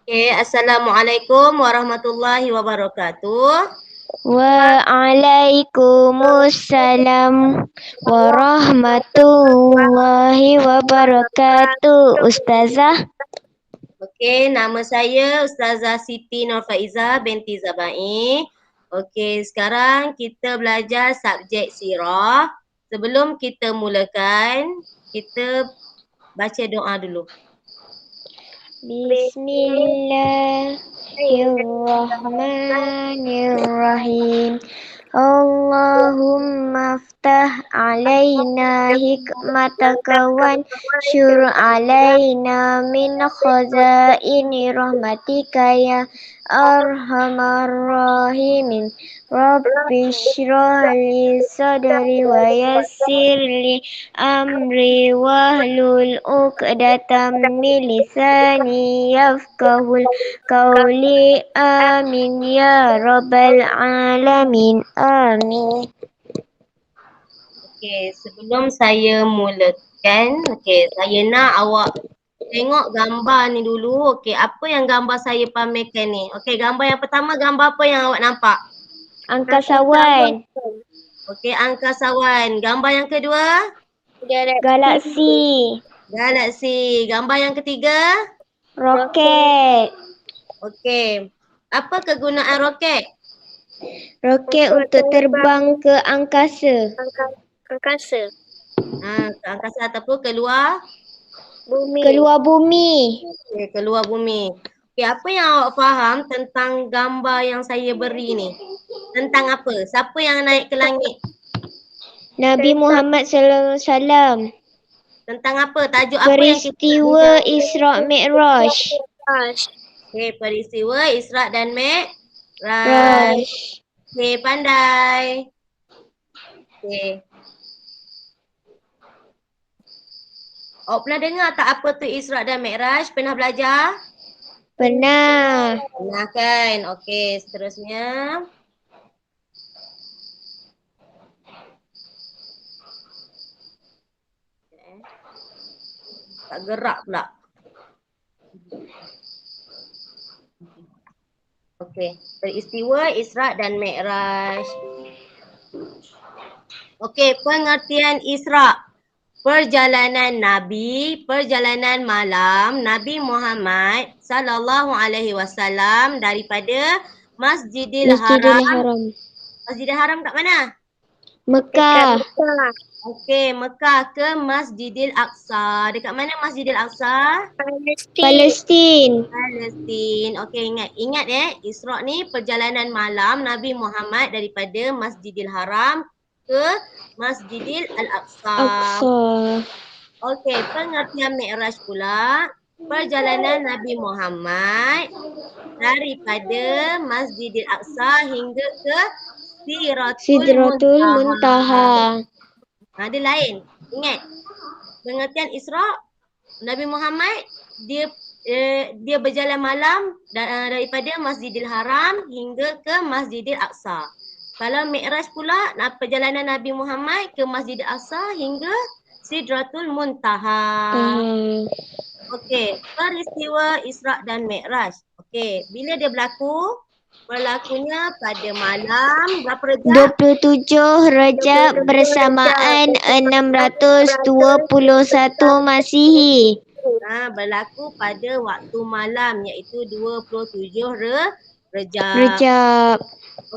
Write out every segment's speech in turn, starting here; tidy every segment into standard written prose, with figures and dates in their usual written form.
Assalamualaikum warahmatullahi wabarakatuh. Waalaikumsalam warahmatullahi wabarakatuh, Ustazah. Nama saya Ustazah Siti Nurfaizah binti Zabai. Sekarang kita belajar subjek sirah. Sebelum kita mulakan, kita baca doa dulu. Bismillahirrahmanirrahim. Allahumma aftah alaina hikmataka wanshur alaina min khazaini rahmatika ya arhamar rahimin. Rabbi shrah li sadri wa yassir li amri wahlul uqdatam min lisani yafqahul qawli. Amin ya rabbal alamin. Amin. Sebelum saya mulakan, saya nak awak tengok gambar ni dulu. Apa yang gambar saya pamerkan ni? Gambar yang pertama, gambar apa yang awak nampak? Angkasawan. Angkasawan. Gambar yang kedua? Galaksi. Galaksi. Gambar yang ketiga? Roket. Apa kegunaan roket? Roket untuk terbang ke angkasa. Ke angkasa ataupun keluar? Keluar bumi. Keluar bumi. Apa yang awak faham tentang gambar yang saya beri ni? Tentang apa? Siapa yang naik ke langit? Nabi Muhammad sallallahu alaihi wasallam. Tentang apa? Tajuk apa yang kita Peristiwa Isra Mi'raj. Peristiwa Isra dan Mi'raj. Pandai. Awak pernah dengar tak apa tu Isra dan Mi'raj? Pernah belajar? Pernah. Pernah kan? Seterusnya. Tak gerak pula. Peristiwa Isra dan Mi'raj. Pengertian Isra. Perjalanan Nabi, perjalanan malam Nabi Muhammad sallallahu alaihi wasallam daripada Masjidil Haram. Masjidil Haram kat mana? Mekah. Mekah ke Masjidil Aqsa. Dekat mana Masjidil Aqsa? Palestin. Ingat Isra ni perjalanan malam Nabi Muhammad daripada Masjidil Haram ke Masjidil Al-Aqsa. Pengertian Mi'raj pula, perjalanan Nabi Muhammad daripada Masjidil Aqsa hingga ke Sidratul Muntaha. Dia lain. Ingat. Pengertian Isra, Nabi Muhammad dia berjalan malam daripada Masjidil Haram hingga ke Masjidil Aqsa. Kalau Mi'raj pula, perjalanan Nabi Muhammad ke Masjidil Aqsa hingga Sidratul Muntaha. Peristiwa Isra dan Mi'raj. Bila dia berlaku? Berlakunya pada malam berapa Rejab? 27 Rejab bersamaan 621 Masihi. Berlaku pada waktu malam iaitu 27 Rejab.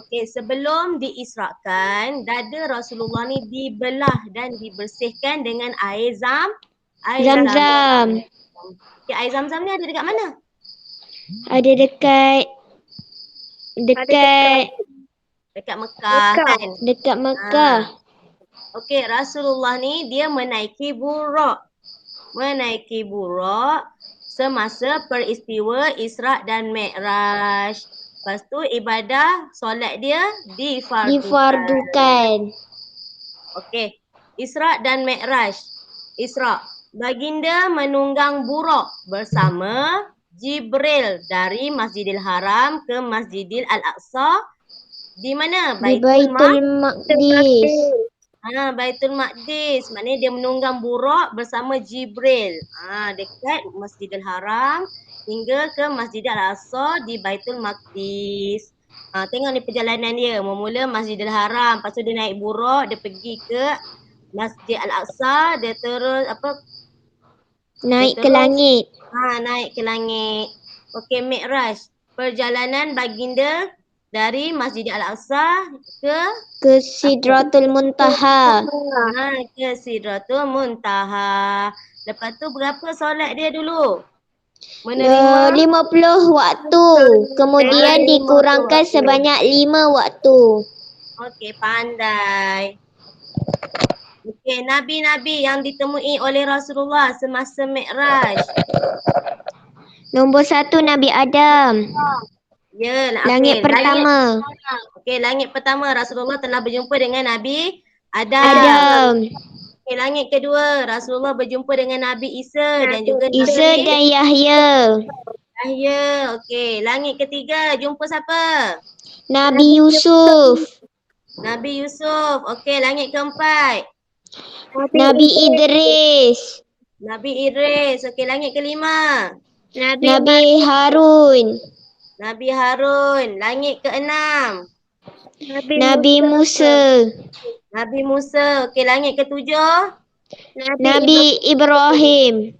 Sebelum diisrakan, dada Rasulullah ni dibelah dan dibersihkan dengan air Zam-Zam. Air Zam-Zam ni ada dekat mana? Ada dekat Mekah kan? Dekat Mekah. Rasulullah ni dia menaiki burak semasa peristiwa Isra dan Mi'raj. Lepas tu ibadah solat dia difardukan. Isra dan Mi'raj. Isra, baginda menunggang burak bersama Jibril dari Masjidil Haram ke Masjidil Al-Aqsa. Di mana? Di Baitul Maqdis. Baitul Maqdis. Maknanya dia menunggang Buraq bersama Jibril. Dekat Masjidil Haram hingga ke Masjid Al-Aqsa di Baitul Maqdis. Tengok ni perjalanan dia. Mula Masjidil Haram, lepas tu dia naik Buraq, dia pergi ke Masjid Al-Aqsa, dia terus Naik ke langit. Naik ke langit. Okey, Mi'raj. Perjalanan baginda dari Masjid Al-Aqsa ke Sidratul Muntaha. Ke Sidratul Muntaha. Lepas tu berapa solat dia dulu? Menerima 50 waktu. Kemudian dikurangkan sebanyak 5 waktu. Okey, pandai. Okey, nabi-nabi yang ditemui oleh Rasulullah semasa Mi'raj. Nombor 1 Nabi Adam. Ya, Langit pertama. Okey, langit pertama Rasulullah telah berjumpa dengan Nabi Adam. Okey, langit kedua Rasulullah berjumpa dengan Nabi Isa dan juga Isa dan Yahya. Okey, langit ketiga jumpa siapa? Nabi Yusuf. Nabi Yusuf. Okey, langit keempat. Nabi Idris. Nabi Idris. Okey, langit kelima. Nabi Harun. Nabi Harun. Langit keenam. Nabi Musa. Nabi Musa. Okey, langit ketujuh. Nabi Ibrahim.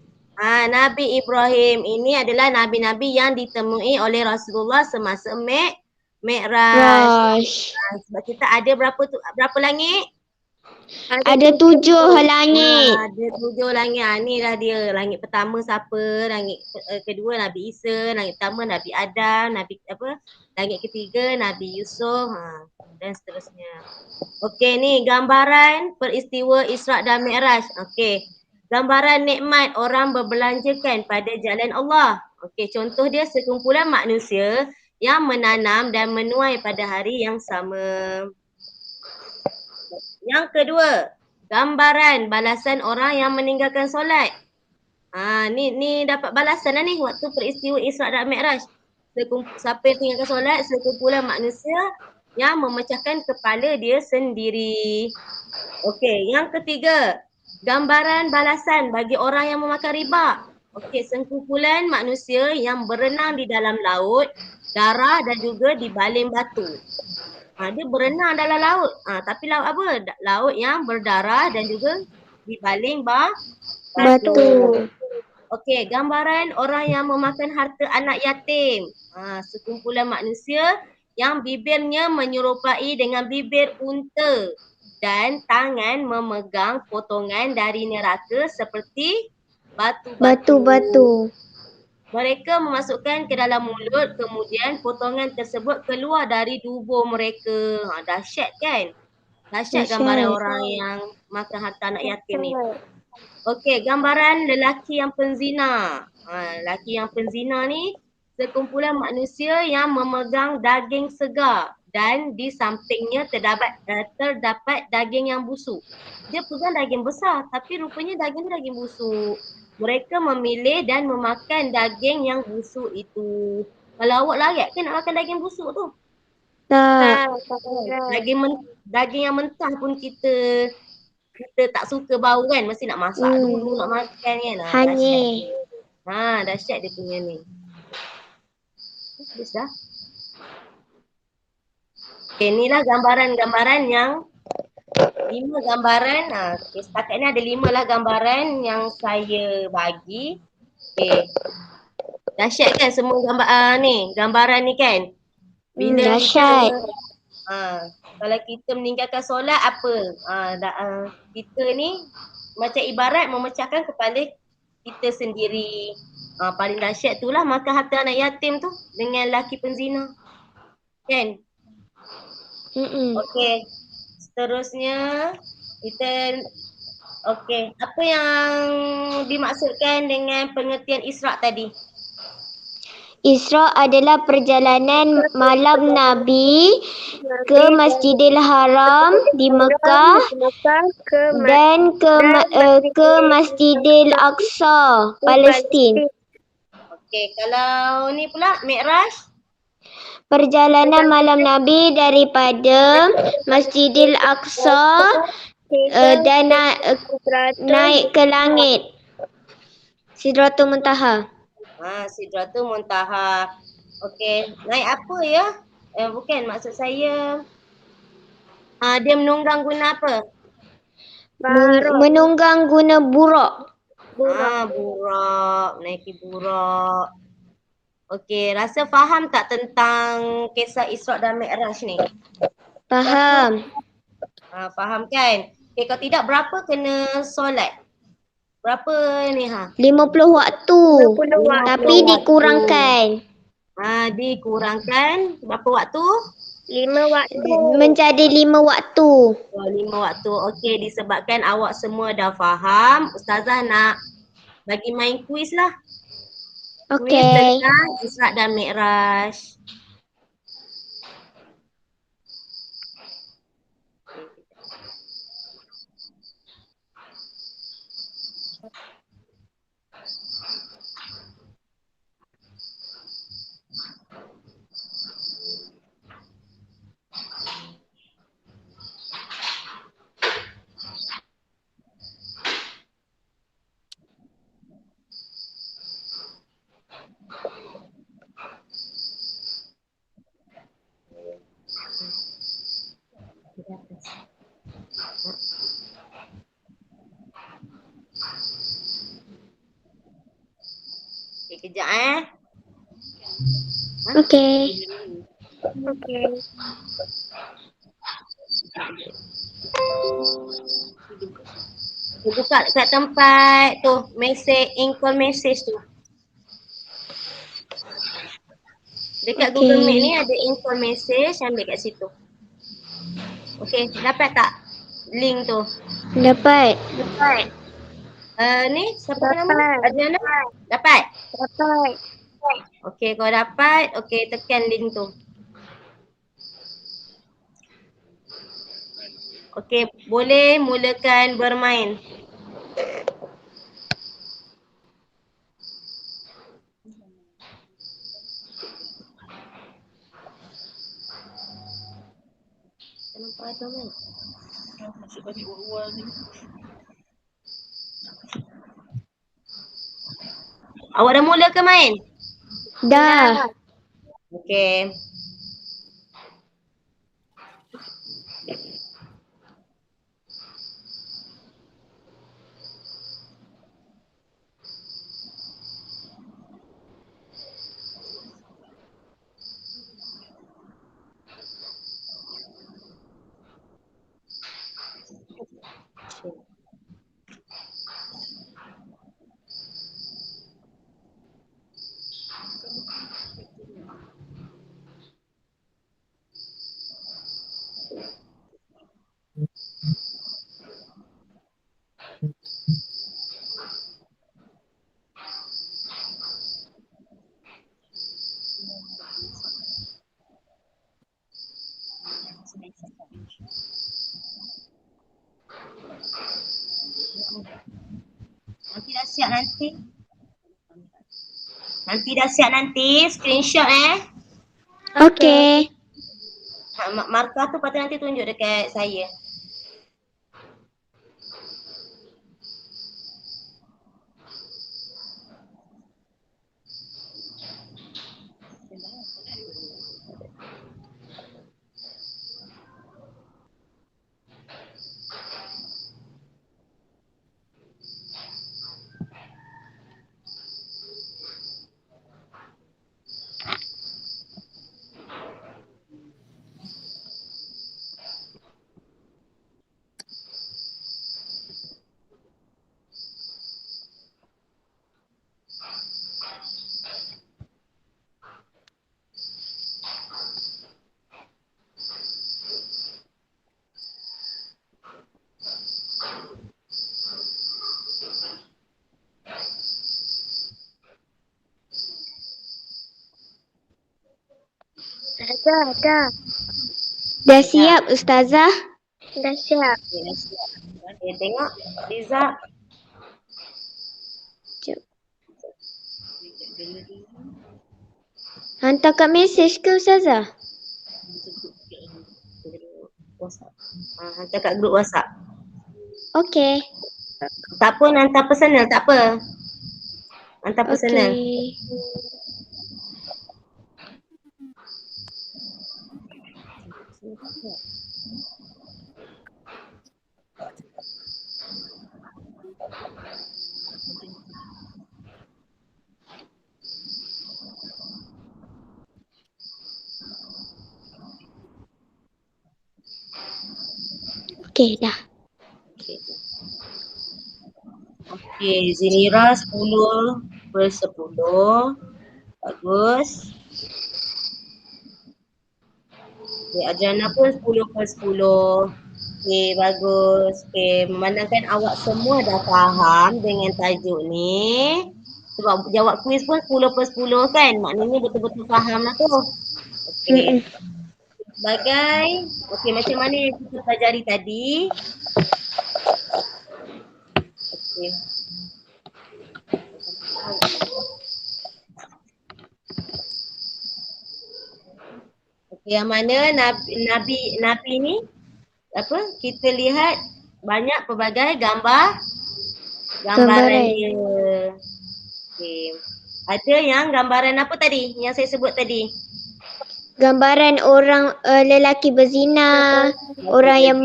Nabi Ibrahim. Ini adalah nabi-nabi yang ditemui oleh Rasulullah semasa Mi'raj. Sebab kita ada berapa langit? Ada 7 langit. Ada 7 langit. Ni lah dia. Langit pertama siapa? Langit kedua Nabi Isa, langit pertama Nabi Adam, langit ketiga Nabi Yusuf, dan seterusnya. Okey, ni gambaran peristiwa Isra' dan Mi'raj. Okey. Gambaran nikmat orang berbelanjakan pada jalan Allah. Okey, contoh dia sekumpulan manusia yang menanam dan menuai pada hari yang sama. Yang kedua, gambaran balasan orang yang meninggalkan solat. Ni dapat balasan lah ni waktu peristiwa Isra' dan Mi'raj. Siapa yang tinggalkan solat, sekumpulan manusia yang memecahkan kepala dia sendiri. Okey, yang ketiga, gambaran balasan bagi orang yang memakan riba. Okey, sekumpulan manusia yang berenang di dalam laut, darah dan juga di baling batu. Dia berenang dalam laut. Tapi laut apa? Laut yang berdarah dan juga dibaling batu. Okey, gambaran orang yang memakan harta anak yatim. Sekumpulan manusia yang bibirnya menyerupai dengan bibir unta dan tangan memegang potongan dari neraka seperti batu-batu. Mereka memasukkan ke dalam mulut, kemudian potongan tersebut keluar dari dubur mereka. Dahsyat kan? Dahsyat gambaran orang yang makan harta anak yatim ni. Okey, gambaran lelaki yang penzina. Lelaki yang penzina ni sekumpulan manusia yang memegang daging segar dan di sampingnya terdapat daging yang busuk. Dia pegang daging besar tapi rupanya daging busuk. Mereka memilih dan memakan daging yang busuk itu. Kalau awak larat ke nak makan daging busuk tu? Tak. Daging yang mentah pun kita tak suka bau kan, mesti nak masak dulu nak makan kan. Hanyir. Dahsyat dia punya ni. Habis dah. Okay, inilah gambaran-gambaran yang 5 gambaran. Okay, setakat ni ada 5 lah gambaran yang saya bagi. Okay. Dahsyat kan semua gambaran ni kan? Bila dahsyat. Kalau kita meninggalkan solat apa? Kita ni macam ibarat memecahkan kepala kita sendiri. Paling dahsyat tu lah makan harta anak yatim tu dengan lelaki penzina. Kan? Okey. Seterusnya kita apa yang dimaksudkan dengan pengertian Isra' tadi? Isra' adalah perjalanan malam Nabi ke Masjidil Haram di Mekah dan ke Masjidil Aqsa, Palestin. Okey, kalau ni pula Mi'raj? Perjalanan malam Nabi daripada Masjidil Aqsa Dan naik ke langit. Sidratul Muntaha. Sidratul Muntaha. Okey, naik apa ya? Bukan, maksud saya dia menunggang guna apa? Menunggang guna buruk. Buruk. Naiki buruk. Okey, rasa faham tak tentang kisah Isra' dan Mi'raj ni? Faham. Faham kan? Okey, kalau tidak berapa kena solat? Berapa ni 50 waktu. 50 Tapi waktu. dikurangkan. Dikurangkan berapa waktu? 5 waktu. Menjadi 5 waktu. 5 waktu. Okey, disebabkan awak semua dah faham, Ustazah nak bagi main kuis lah. Kuis Okey. tentang Isra' dan Mi'raj. Okey, kejap Okey. Buka kat tempat tu, message, in-call message tu. Dekat Google Meet ni ada in-call message, ambil kat situ. Okey, dapat tak link tu? Dapat. Ni, siapa nama? Adriana? Dapat? Okey, kalau dapat, okey tekan link tu. Okey, boleh mulakan bermain. Nampak ada kan? Awak dah mula ke main? Dah. Okey. Nanti dah siap nanti. Nanti dah siap nanti, screenshot Okey. Markah tu patut nanti tunjuk dekat saya. Dah siap Ustazah? Dah siap. Okay, tengok Liza. Hantar kat mesej ke Ustazah? WhatsApp. Hantar kat grup WhatsApp. Okey. Tak pun hantar personal, tak apa. Hantar personal. Okey. Okey, dah. Okey, Zinira 10/10. Bagus. Okey, Ajana pun 10/10. Okey, bagus. Okey, memandangkan awak semua dah faham dengan tajuk ni. Sebab jawab kuis pun 10/10 kan? Maknanya betul-betul faham lah tu. Okey. Sebagai, okey macam mana yang kita pelajari tadi? Okey. Okey, yang mana Nabi ni apa? Kita lihat banyak pelbagai gambaran dia. Okey. Ada yang gambaran apa tadi? Yang saya sebut tadi. Gambaran orang lelaki berzina, orang yang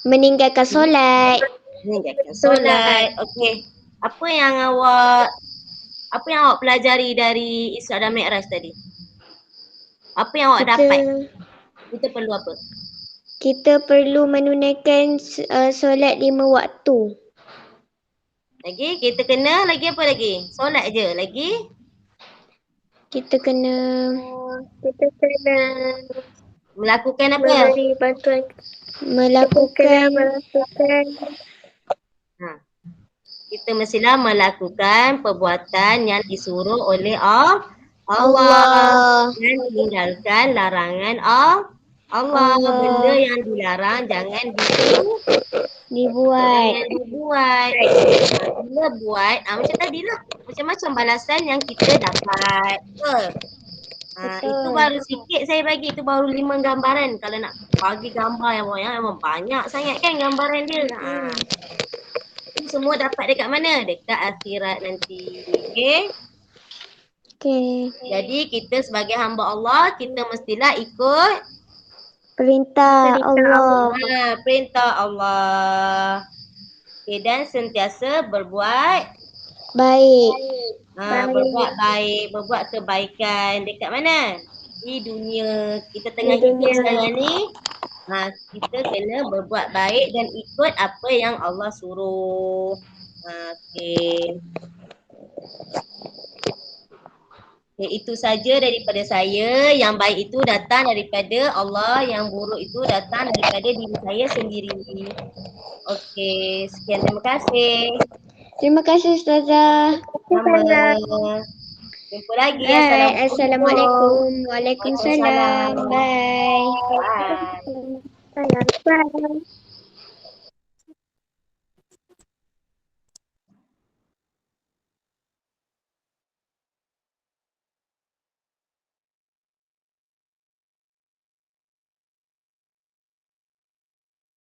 meninggalkan solat. Meninggalkan solat. Okey. Apa yang awak pelajari dari Isra dan Mi'raj tadi? Apa yang awak dapat? Kita perlu apa? Kita perlu menunaikan solat 5 waktu. Lagi kita kena lagi apa lagi? Solat je. Lagi? Kita kena Melakukan apa? memberi bantuan. Melakukan kita mestilah melakukan perbuatan yang disuruh oleh Allah dan meninggalkan larangan Allah. Benda yang dilarang jangan dibuat. Bila buat, macam tadi lah. Macam-macam balasan yang kita dapat. Itu baru sikit saya bagi. Itu baru 5 gambaran. Kalau nak bagi gambar yang memang banyak sangat kan gambaran dia. Semua dapat dekat mana? Dekat akhirat nanti. Okey? Okey. Jadi kita sebagai hamba Allah, kita mestilah ikut Perintah Allah. Perintah Allah. Okey, dan sentiasa berbuat Baik. berbuat baik, berbuat kebaikan. Dekat mana? Di dunia. Kita tengah hidup sekarang ni. Kita kena berbuat baik dan ikut apa yang Allah suruh. Okey. Okay, itu saja daripada saya. Yang baik itu datang daripada Allah, yang buruk itu datang daripada diri saya sendiri. Okey, sekian, terima kasih. Terima kasih Ustazah. Sama. Jumpa lagi. Assalamualaikum. Waalaikumsalam. Bye. Bye.